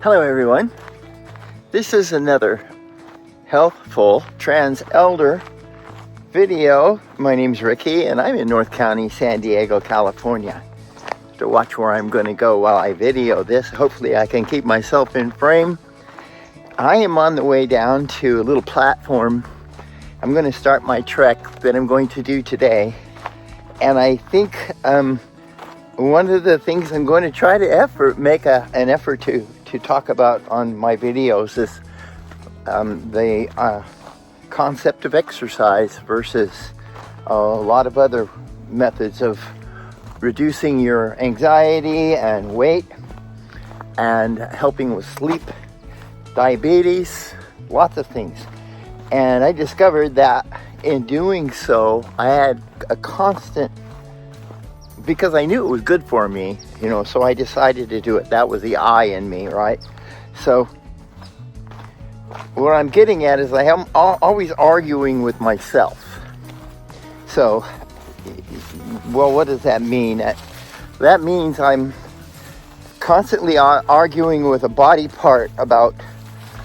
Hello everyone. This is another healthful trans elder video. My name's Ricky and I'm in North County, San Diego, California. To watch where I'm going to go while I video this. Hopefully I can keep myself in frame. I am on the way down to a little platform. I'm going to start my trek that I'm going to do today. And I think one of the things I'm going to try to make an effort to talk about on my videos is the concept of exercise versus a lot of other methods of reducing your anxiety and weight and helping with sleep, diabetes, lots of things. And I discovered that in doing so, I had a constant, because I knew it was good for me, so I decided to do it. That was the I in me, right? So what I'm getting at is I am always arguing with myself. So, well, what does that mean? That means I'm constantly arguing with a body part about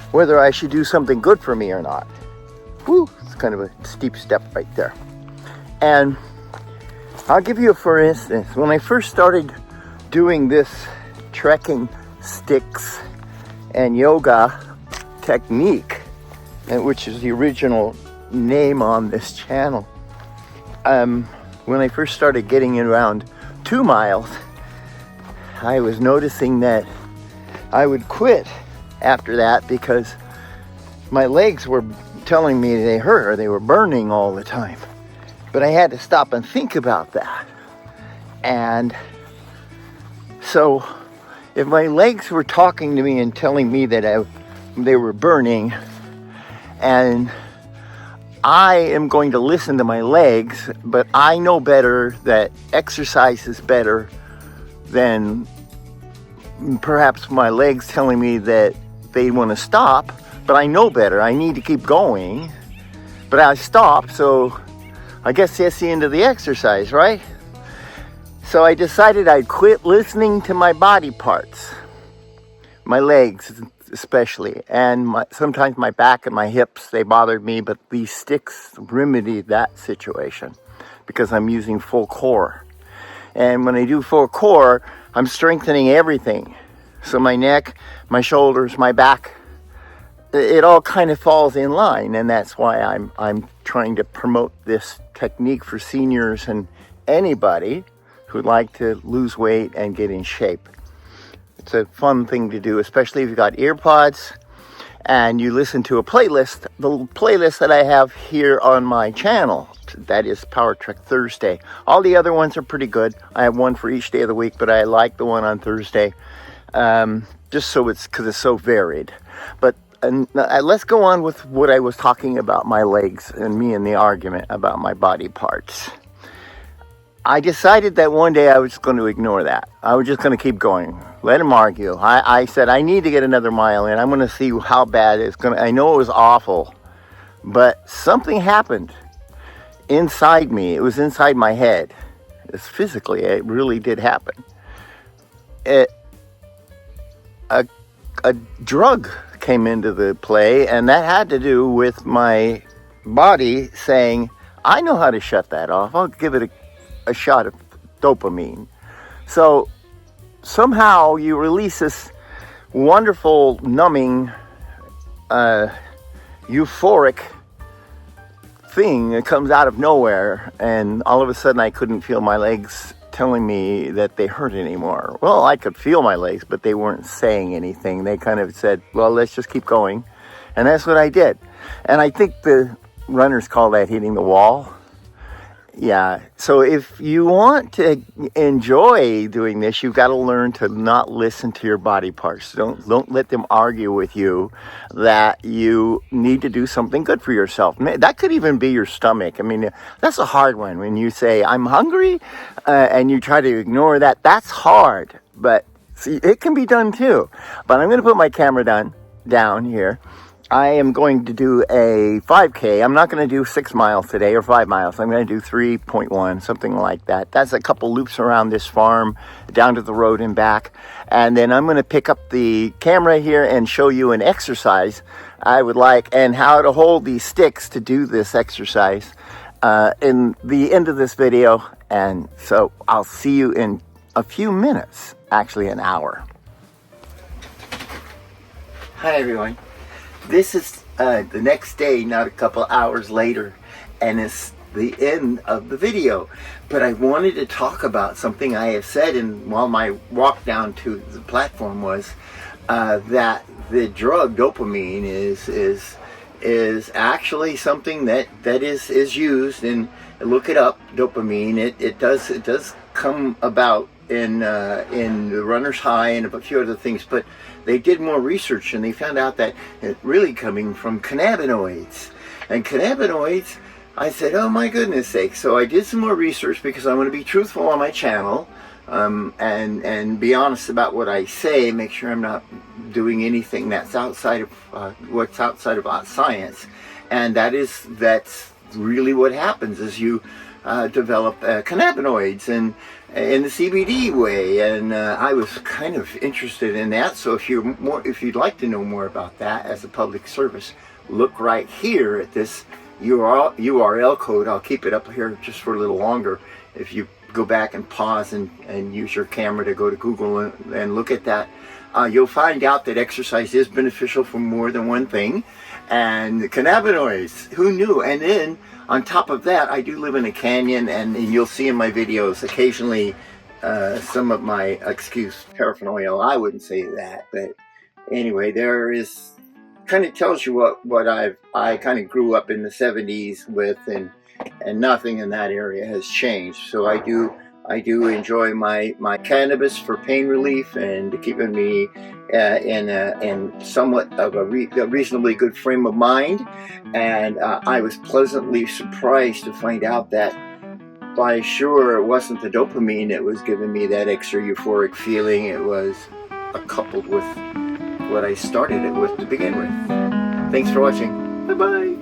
whether I should do something good for me or not. Whew, it's kind of a steep step right there. And I'll give you for instance, when I first started doing this trekking sticks and yoga technique, which is the original name on this channel, when I first started getting around 2 miles, I was noticing that I would quit after that because my legs were telling me they hurt or they were burning all the time. But I had to stop and think about that. And so if my legs were talking to me and telling me that they were burning, and I am going to listen to my legs, but I know better that exercise is better than perhaps my legs telling me that they want to stop, but I know better. I need to keep going, but I stop, so I guess that's the end of the exercise, right? So I decided I'd quit listening to my body parts, my legs especially, and sometimes my back and my hips, they bothered me, but these sticks remedied that situation because I'm using full core. And when I do full core, I'm strengthening everything. So my neck, my shoulders, my back, it all kind of falls in line, and that's why I'm trying to promote this technique for seniors and anybody who'd like to lose weight and get in shape. It's a fun thing to do, especially if you've got earpods and you listen to a playlist. The playlist that I have here on my channel, that is Power Trek Thursday. All the other ones are pretty good. I have one for each day of the week, but I like the one on Thursday, just so because it's so varied. But let's go on with what I was talking about, my legs and me and the argument about my body parts. I decided that one day I was going to ignore that. I was just going to keep going. Let them argue. I said, I need to get another mile in. I'm going to see how bad it's going to. I know it was awful, but something happened inside me. It was inside my head. It's physically, it really did happen. A drug came into the play, and that had to do with my body saying, I know how to shut that off. I'll give it a shot of dopamine. So somehow you release this wonderful, numbing, euphoric thing that comes out of nowhere, and all of a sudden I couldn't feel my legs telling me that they hurt anymore. Well, I could feel my legs, but they weren't saying anything. They kind of said, well, let's just keep going. And that's what I did. And I think the runners call that hitting the wall. Yeah. So if you want to enjoy doing this, you've got to learn to not listen to your body parts. Don't let them argue with you that you need to do something good for yourself. That could even be your stomach. I mean, that's a hard one. When you say, I'm hungry, and you try to ignore that, that's hard. But see, it can be done too. But I'm going to put my camera down here. I am going to do a 5K. I'm not going to do 6 miles today or 5 miles. I'm going to do 3.1, something like that. That's a couple loops around this farm, down to the road and back. And then I'm going to pick up the camera here and show you an exercise I would like and how to hold these sticks to do this exercise in the end of this video. And so I'll see you in a few minutes, actually an hour. Hi everyone. This is the next day, not a couple hours later, and it's the end of the video. But I wanted to talk about something I have said while my walk down to the platform was that the drug dopamine is actually something that is used, and look it up, dopamine. It does come about in the runner's high and a few other things, but they did more research and they found out that it's really coming from cannabinoids. And cannabinoids, I said, oh my goodness sake. So I did some more research because I want to be truthful on my channel and be honest about what I say, make sure I'm not doing anything that's outside of what's outside of science. And that's really what happens is you develop cannabinoids and in the CBD way, and I was kind of interested in that. So if you'd like to know more about that as a public service, look right here at this URL code. I'll keep it up here just for a little longer. If you go back and pause and use your camera to go to Google and look at that, you'll find out that exercise is beneficial for more than one thing. And the cannabinoids, who knew? And then on top of that, I do live in a canyon, and you'll see in my videos occasionally some of my paraphernalia. I wouldn't say that, but anyway, there is kind of tells you what I kind of grew up in the 70s with, and nothing in that area has changed. So I do enjoy my cannabis for pain relief and keeping me in somewhat of a reasonably good frame of mind. And I was pleasantly surprised to find out that by sure it wasn't the dopamine that was giving me that extra euphoric feeling. It was coupled with what I started it with to begin with. Thanks for watching. Bye-bye.